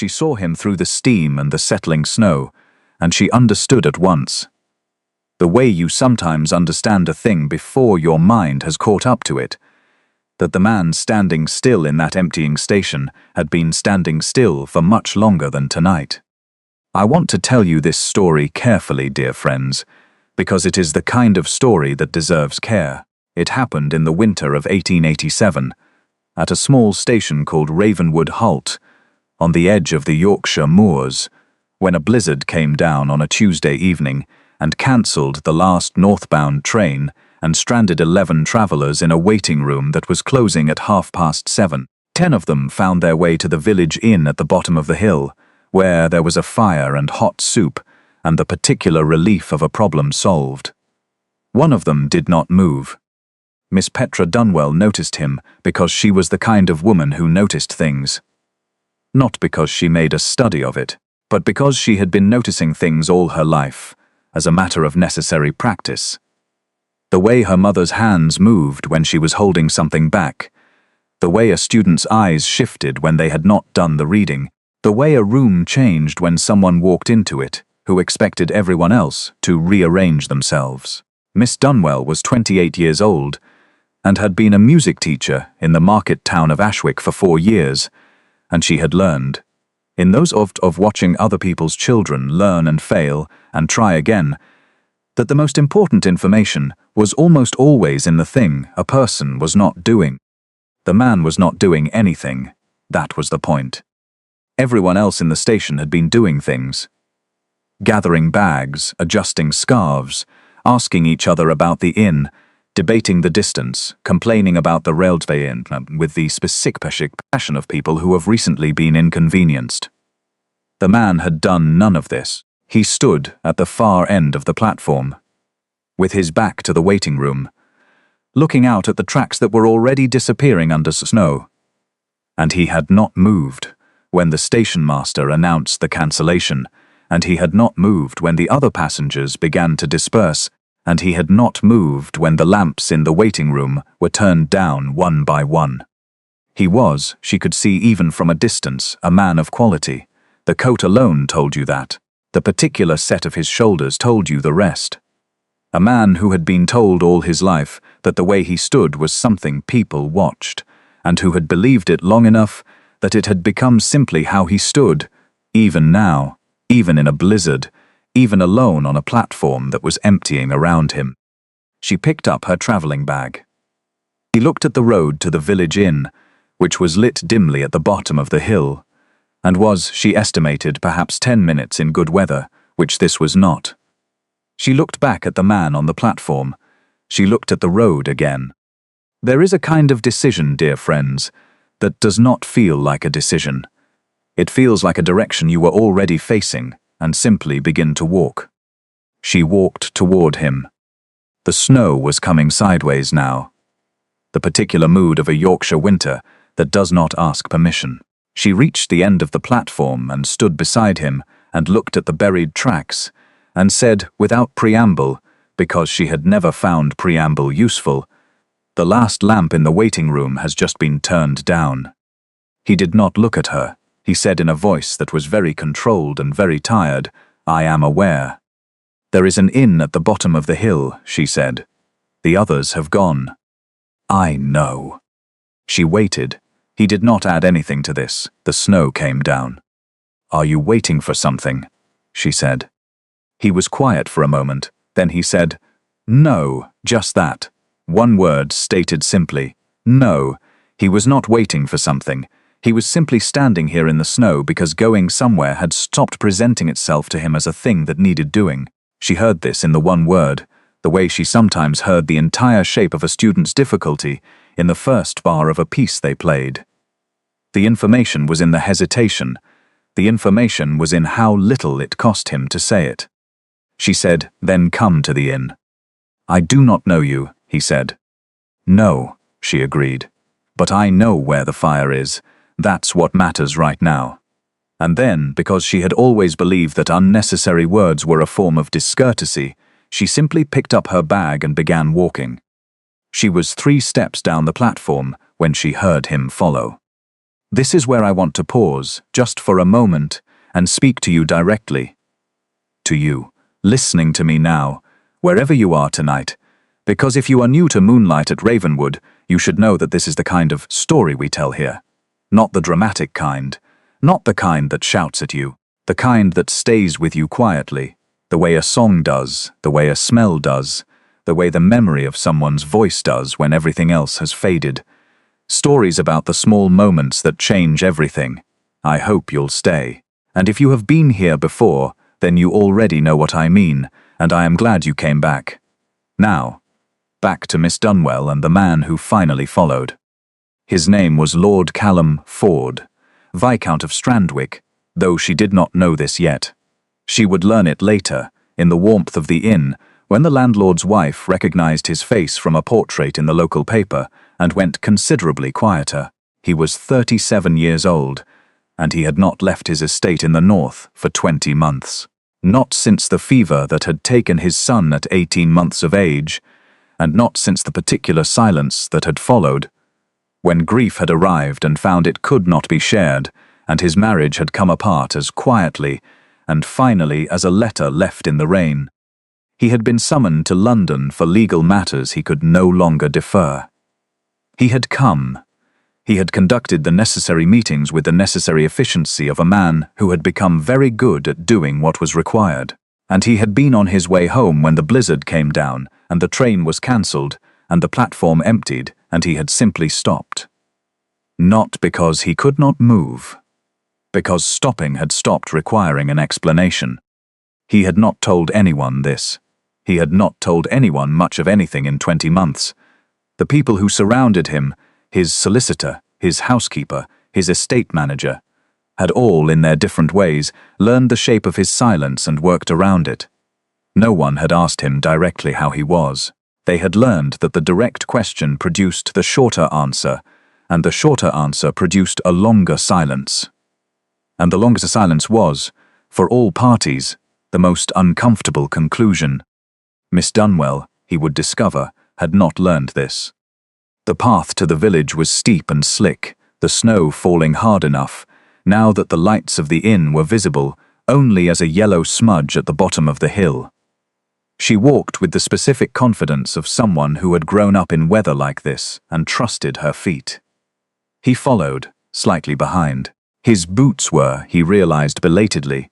She saw him through the steam and the settling snow, and she understood at once. The way you sometimes understand a thing before your mind has caught up to it, that the man standing still in that emptying station had been standing still for much longer than tonight. I want to tell you this story carefully, dear friends, because it is the kind of story that deserves care. It happened in the winter of 1887, at a small station called Ravenwood Halt, on the edge of the Yorkshire moors, when a blizzard came down on a Tuesday evening and cancelled the last northbound train and stranded 11 travellers in a waiting room that was closing at 7:30. 10 of them found their way to the village inn at the bottom of the hill, where there was a fire and hot soup and the particular relief of a problem solved. One of them did not move. Miss Petra Dunwell noticed him because she was the kind of woman who noticed things. Not because she made a study of it, but because she had been noticing things all her life, as a matter of necessary practice. The way her mother's hands moved when she was holding something back, the way a student's eyes shifted when they had not done the reading, the way a room changed when someone walked into it who expected everyone else to rearrange themselves. Miss Dunwell was 28 years old and had been a music teacher in the market town of Ashwick for 4 years, and she had learned, in those of watching other people's children learn and fail and try again, that the most important information was almost always in the thing a person was not doing. The man was not doing anything. That was the point. Everyone else in the station had been doing things. Gathering bags, adjusting scarves, asking each other about the inn, debating the distance, complaining about the railway inn, with the specific passion of people who have recently been inconvenienced. The man had done none of this. He stood at the far end of the platform, with his back to the waiting room, looking out at the tracks that were already disappearing under snow. And he had not moved when the station master announced the cancellation, and he had not moved when the other passengers began to disperse, and he had not moved when the lamps in the waiting room were turned down one by one. He was, she could see even from a distance, a man of quality. The coat alone told you that. The particular set of his shoulders told you the rest. A man who had been told all his life that the way he stood was something people watched, and who had believed it long enough that it had become simply how he stood, even now, even in a blizzard, even alone on a platform that was emptying around him. She picked up her travelling bag. He looked at the road to the village inn, which was lit dimly at the bottom of the hill, and was, she estimated, perhaps 10 minutes in good weather, which this was not. She looked back at the man on the platform. She looked at the road again. There is a kind of decision, dear friends, that does not feel like a decision. It feels like a direction you were already facing, and simply begin to walk. She walked toward him. The snow was coming sideways now. The particular mood of a Yorkshire winter that does not ask permission. She reached the end of the platform and stood beside him and looked at the buried tracks and said, without preamble, because she had never found preamble useful, "The last lamp in the waiting room has just been turned down." He did not look at her. He said in a voice that was very controlled and very tired, "I am aware." "There is an inn at the bottom of the hill," she said. "The others have gone." "I know." She waited. He did not add anything to this. The snow came down. "Are you waiting for something?" she said. He was quiet for a moment. Then he said, "No, just that." One word stated simply, "No." He was not waiting for something. He was simply standing here in the snow because going somewhere had stopped presenting itself to him as a thing that needed doing. She heard this in the one word, the way she sometimes heard the entire shape of a student's difficulty in the first bar of a piece they played. The information was in the hesitation. The information was in how little it cost him to say it. She said, "Then come to the inn." "I do not know you," he said. "No," she agreed. "But I know where the fire is. That's what matters right now." And then, because she had always believed that unnecessary words were a form of discourtesy, she simply picked up her bag and began walking. She was 3 steps down the platform when she heard him follow. This is where I want to pause, just for a moment, and speak to you directly. To you, listening to me now, wherever you are tonight, because if you are new to Moonlight at Ravenwood, you should know that this is the kind of story we tell here. Not the dramatic kind, not the kind that shouts at you, the kind that stays with you quietly, the way a song does, the way a smell does, the way the memory of someone's voice does when everything else has faded. Stories about the small moments that change everything. I hope you'll stay. And if you have been here before, then you already know what I mean, and I am glad you came back. Now, back to Miss Dunwell and the man who finally followed. His name was Lord Callum Ford, Viscount of Strandwick, though she did not know this yet. She would learn it later, in the warmth of the inn, when the landlord's wife recognized his face from a portrait in the local paper and went considerably quieter. He was 37 years old, and he had not left his estate in the north for 20 months. Not since the fever that had taken his son at 18 months of age, and not since the particular silence that had followed, when grief had arrived and found it could not be shared, and his marriage had come apart as quietly and finally as a letter left in the rain. He had been summoned to London for legal matters he could no longer defer. He had come. He had conducted the necessary meetings with the necessary efficiency of a man who had become very good at doing what was required. And he had been on his way home when the blizzard came down, and the train was cancelled, and the platform emptied, and he had simply stopped. Not because he could not move. Because stopping had stopped requiring an explanation. He had not told anyone this. He had not told anyone much of anything in 20 months. The people who surrounded him, his solicitor, his housekeeper, his estate manager, had all, in their different ways, learned the shape of his silence and worked around it. No one had asked him directly how he was. They had learned that the direct question produced the shorter answer, and the shorter answer produced a longer silence. And the longer silence was, for all parties, the most uncomfortable conclusion. Miss Dunwell, he would discover, had not learned this. The path to the village was steep and slick, the snow falling hard enough, now that the lights of the inn were visible only as a yellow smudge at the bottom of the hill. She walked with the specific confidence of someone who had grown up in weather like this and trusted her feet. He followed, slightly behind. His boots were, he realized belatedly,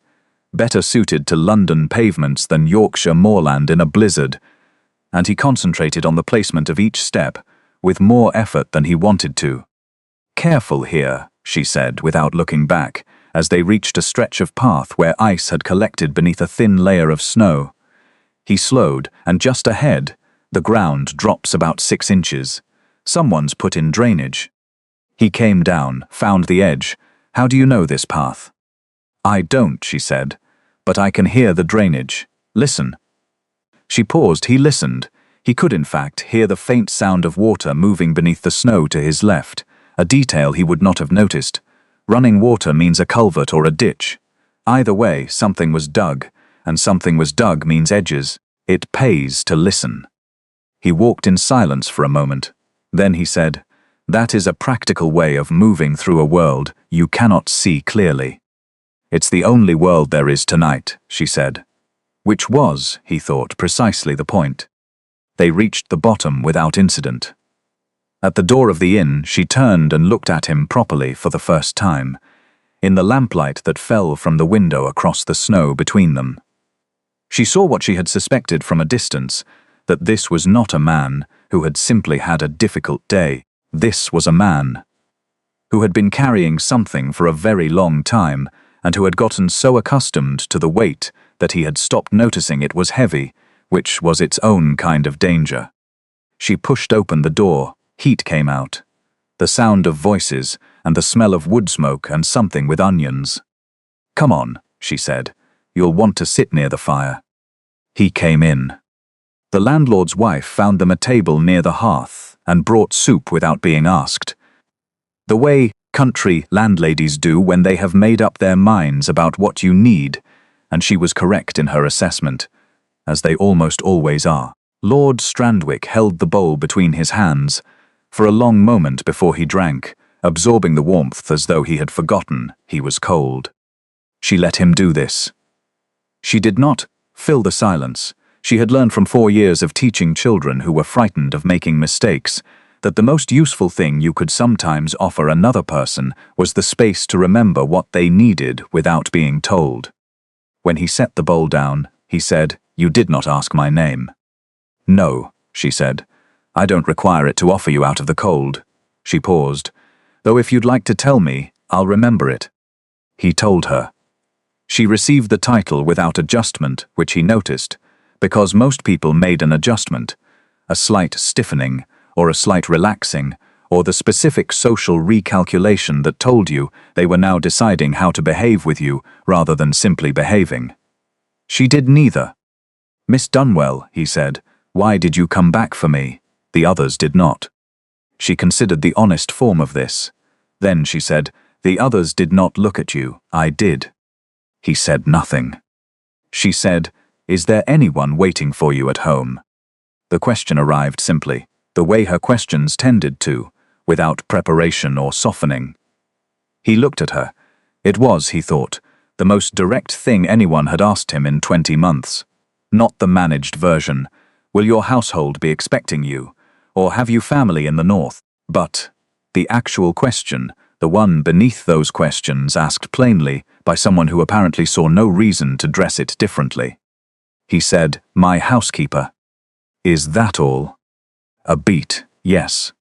better suited to London pavements than Yorkshire moorland in a blizzard, and he concentrated on the placement of each step with more effort than he wanted to. "Careful here," she said without looking back, as they reached a stretch of path where ice had collected beneath a thin layer of snow. He slowed, and just ahead, the ground drops about 6 inches. Someone's put in drainage. He came down, found the edge. "How do you know this path?" "I don't," she said, "but I can hear the drainage. Listen." She paused. He listened. He could, in fact, hear the faint sound of water moving beneath the snow to his left, a detail he would not have noticed. Running water means a culvert or a ditch. Either way, something was dug, and something was dug means edges. It pays to listen. He walked in silence for a moment. Then he said, "That is a practical way of moving through a world you cannot see clearly." "It's the only world there is tonight," she said. Which was, he thought, precisely the point. They reached the bottom without incident. At the door of the inn, she turned and looked at him properly for the first time, in the lamplight that fell from the window across the snow between them. She saw what she had suspected from a distance, that this was not a man who had simply had a difficult day. This was a man who had been carrying something for a very long time, and who had gotten so accustomed to the weight that he had stopped noticing it was heavy, which was its own kind of danger. She pushed open the door. Heat came out. The sound of voices, and the smell of wood smoke and something with onions. "Come on," she said. "You'll want to sit near the fire." He came in. The landlord's wife found them a table near the hearth and brought soup without being asked. The way country landladies do when they have made up their minds about what you need, and she was correct in her assessment, as they almost always are. Lord Strandwick held the bowl between his hands for a long moment before he drank, absorbing the warmth as though he had forgotten he was cold. She let him do this. She did not fill the silence. She had learned from 4 years of teaching children who were frightened of making mistakes that the most useful thing you could sometimes offer another person was the space to remember what they needed without being told. When he set the bowl down, he said, "You did not ask my name." "No," she said. "I don't require it to offer you out of the cold." She paused. "Though if you'd like to tell me, I'll remember it." He told her. She received the title without adjustment, which he noticed, because most people made an adjustment, a slight stiffening, or a slight relaxing, or the specific social recalculation that told you they were now deciding how to behave with you rather than simply behaving. She did neither. "Miss Dunwell," he said, "why did you come back for me? The others did not." She considered the honest form of this. Then she said, "The others did not look at you, I did." He said nothing. She said, "Is there anyone waiting for you at home?" The question arrived simply, the way her questions tended to, without preparation or softening. He looked at her. It was, he thought, the most direct thing anyone had asked him in 20 months. Not the managed version, "Will your household be expecting you?" or "Have you family in the north?" But the actual question, the one beneath those questions asked plainly by someone who apparently saw no reason to dress it differently. He said, "My housekeeper." "Is that all?" A beat, yes.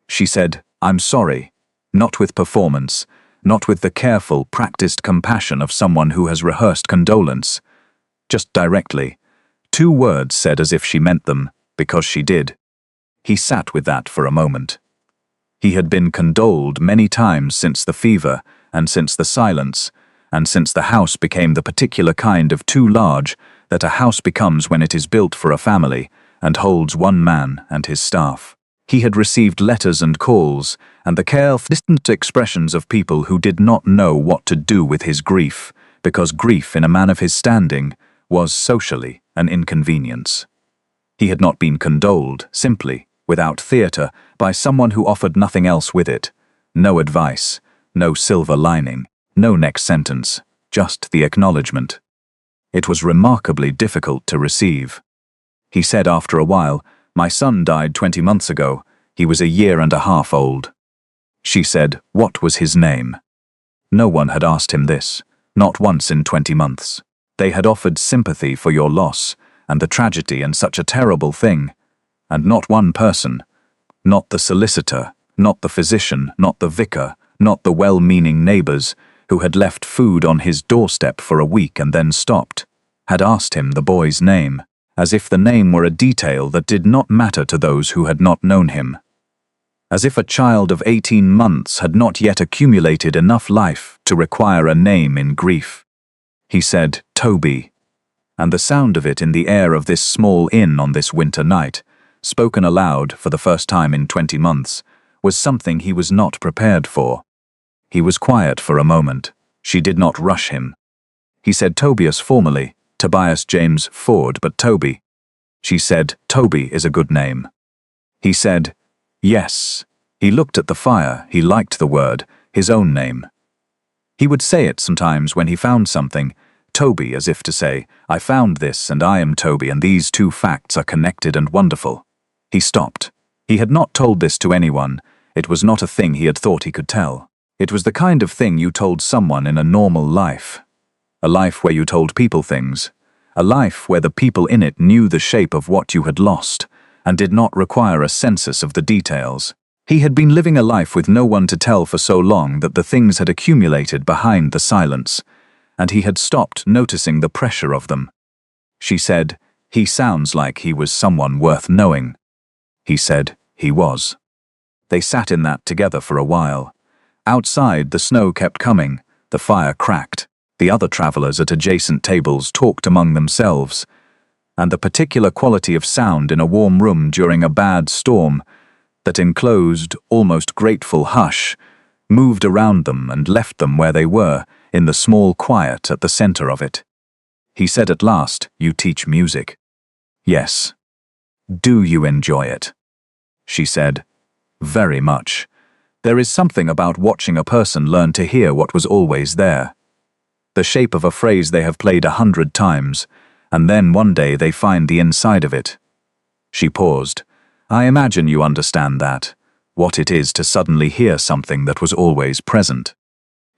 She said, "I'm sorry," not with performance, not with the careful, practiced compassion of someone who has rehearsed condolence. Just directly. 2 words said as if she meant them, because she did. He sat with that for a moment. He had been condoled many times since the fever, and since the silence, and since the house became the particular kind of too large that a house becomes when it is built for a family and holds one man and his staff. He had received letters and calls, and the careful, distant expressions of people who did not know what to do with his grief, because grief in a man of his standing was socially an inconvenience. He had not been condoled, simply, without theatre, by someone who offered nothing else with it. No advice, no silver lining, no next sentence, just the acknowledgement. It was remarkably difficult to receive. He said after a while, "My son died 20 months ago. He was 1.5 years old." She said, "What was his name?" No one had asked him this, not once in 20 months. They had offered sympathy for your loss and the tragedy and such a terrible thing, and not one person, not the solicitor, not the physician, not the vicar, not the well-meaning neighbors who had left food on his doorstep for a week and then stopped, had asked him the boy's name, as if the name were a detail that did not matter to those who had not known him. As if a child of 18 months had not yet accumulated enough life to require a name in grief. He said, "Toby," and the sound of it in the air of this small inn on this winter night, spoken aloud for the first time in 20 months, was something he was not prepared for. He was quiet for a moment. She did not rush him. He said Tobias formally, Tobias James Ford, but Toby. She said, "Toby is a good name." He said, "Yes." He looked at the fire. He liked the word, his own name. He would say it sometimes when he found something, Toby, as if to say, "I found this and I am Toby, and these 2 facts are connected and wonderful." He stopped. He had not told this to anyone. It was not a thing he had thought he could tell. It was the kind of thing you told someone in a normal life. A life where you told people things. A life where the people in it knew the shape of what you had lost and did not require a census of the details. He had been living a life with no one to tell for so long that the things had accumulated behind the silence, and he had stopped noticing the pressure of them. She said, "He sounds like he was someone worth knowing." He said, "He was." They sat in that together for a while. Outside, the snow kept coming, the fire cracked. The other travelers at adjacent tables talked among themselves, and the particular quality of sound in a warm room during a bad storm, that enclosed, almost grateful hush, moved around them and left them where they were, in the small quiet at the center of it. He said at last, "You teach music." "Yes." "Do you enjoy it?" She said, "Very much. There is something about watching a person learn to hear what was always there. The shape of a phrase they have played 100 times, and then one day they find the inside of it. She paused. I imagine you understand that, what it is to suddenly hear something that was always present.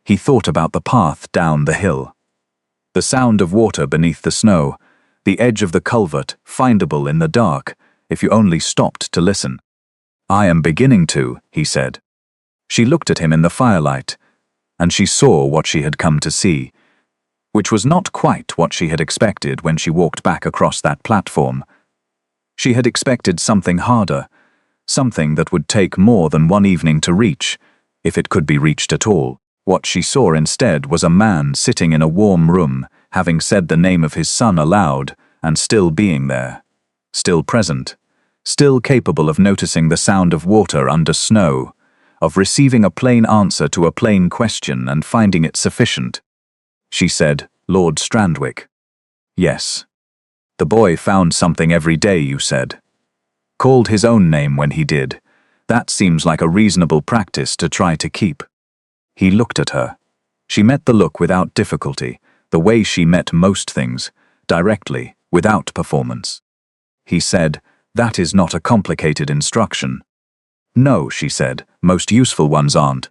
He thought about the path down the hill. The sound of water beneath the snow, the edge of the culvert, findable in the dark, if you only stopped to listen. I am beginning to, he said. She looked at him in the firelight, and she saw what she had come to see, which was not quite what she had expected when she walked back across that platform. She had expected something harder, something that would take more than one evening to reach, if it could be reached at all. What she saw instead was a man sitting in a warm room, having said the name of his son aloud, and still being there, still present, still capable of noticing the sound of water under snow, of receiving a plain answer to a plain question and finding it sufficient. She said, Lord Strandwick. Yes. The boy found something every day, you said. Called his own name when he did. That seems like a reasonable practice to try to keep. He looked at her. She met the look without difficulty, the way she met most things, directly, without performance. He said, that is not a complicated instruction. No, she said, most useful ones aren't.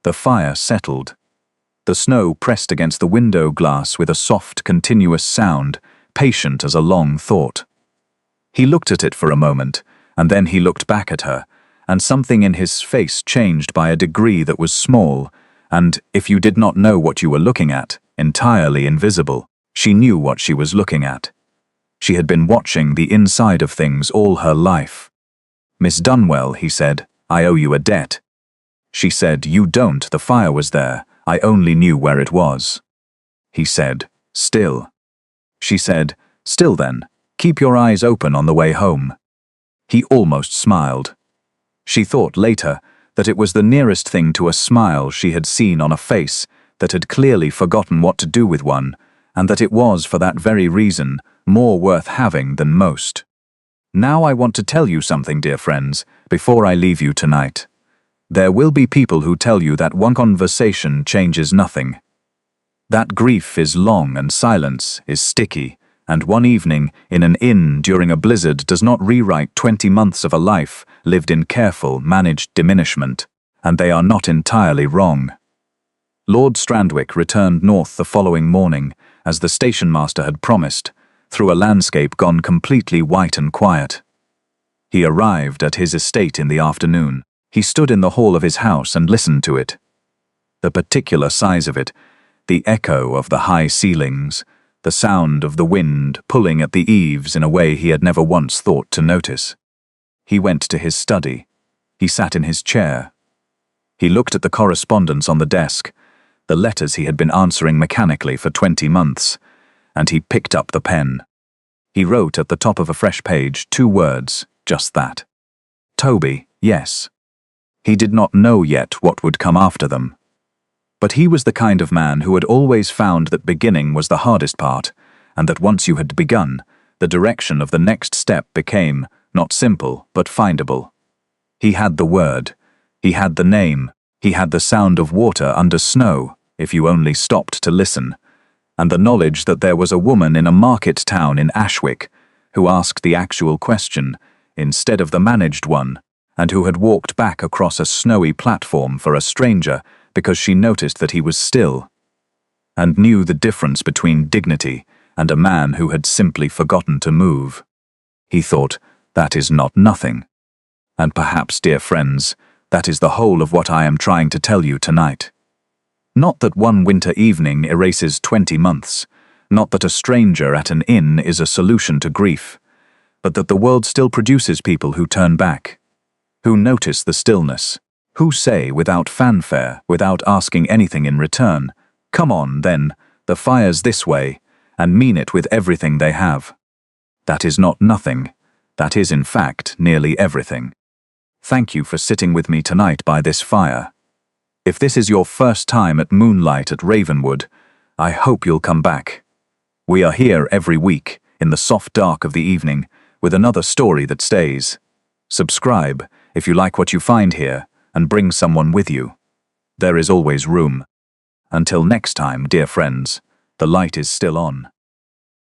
The fire settled. The snow pressed against the window glass with a soft, continuous sound, patient as a long thought. He looked at it for a moment, and then he looked back at her, and something in his face changed by a degree that was small, and, if you did not know what you were looking at, entirely invisible. She knew what she was looking at. She had been watching the inside of things all her life. Miss Dunwell, he said, I owe you a debt. She said, you don't, the fire was there, I only knew where it was. He said, still. She said, still then, keep your eyes open on the way home. He almost smiled. She thought later that it was the nearest thing to a smile she had seen on a face that had clearly forgotten what to do with one, and that it was, for that very reason, more worth having than most. Now I want to tell you something, dear friends, before I leave you tonight. There will be people who tell you that one conversation changes nothing. That grief is long and silence is sticky, and one evening in an inn during a blizzard does not rewrite 20 months of a life lived in careful, managed diminishment, and they are not entirely wrong. Lord Strandwick returned north the following morning, as the station master had promised, through a landscape gone completely white and quiet. He arrived at his estate in the afternoon. He stood in the hall of his house and listened to it. The particular size of it, the echo of the high ceilings, the sound of the wind pulling at the eaves in a way he had never once thought to notice. He went to his study. He sat in his chair. He looked at the correspondence on the desk, the letters he had been answering mechanically for 20 months, and he picked up the pen. He wrote at the top of a fresh page 2 words, just that. Toby, yes. He did not know yet what would come after them. But he was the kind of man who had always found that beginning was the hardest part, and that once you had begun, the direction of the next step became, not simple, but findable. He had the word. He had the name. He had the sound of water under snow, if you only stopped to listen, and the knowledge that there was a woman in a market town in Ashwick who asked the actual question instead of the managed one, and who had walked back across a snowy platform for a stranger because she noticed that he was still, and knew the difference between dignity and a man who had simply forgotten to move. He thought, that is not nothing. And perhaps, dear friends, that is the whole of what I am trying to tell you tonight. Not that one winter evening erases 20 months, not that a stranger at an inn is a solution to grief, but that the world still produces people who turn back, who notice the stillness, who say without fanfare, without asking anything in return, come on, then, the fire's this way, and mean it with everything they have. That is not nothing. That is, in fact, nearly everything. Thank you for sitting with me tonight by this fire. If this is your first time at moonlight at Ravenwood, I hope you'll come back. We are here every week, in the soft dark of the evening, with another story that stays. Subscribe if you like what you find here, and bring someone with you. There is always room. Until next time, dear friends, the light is still on.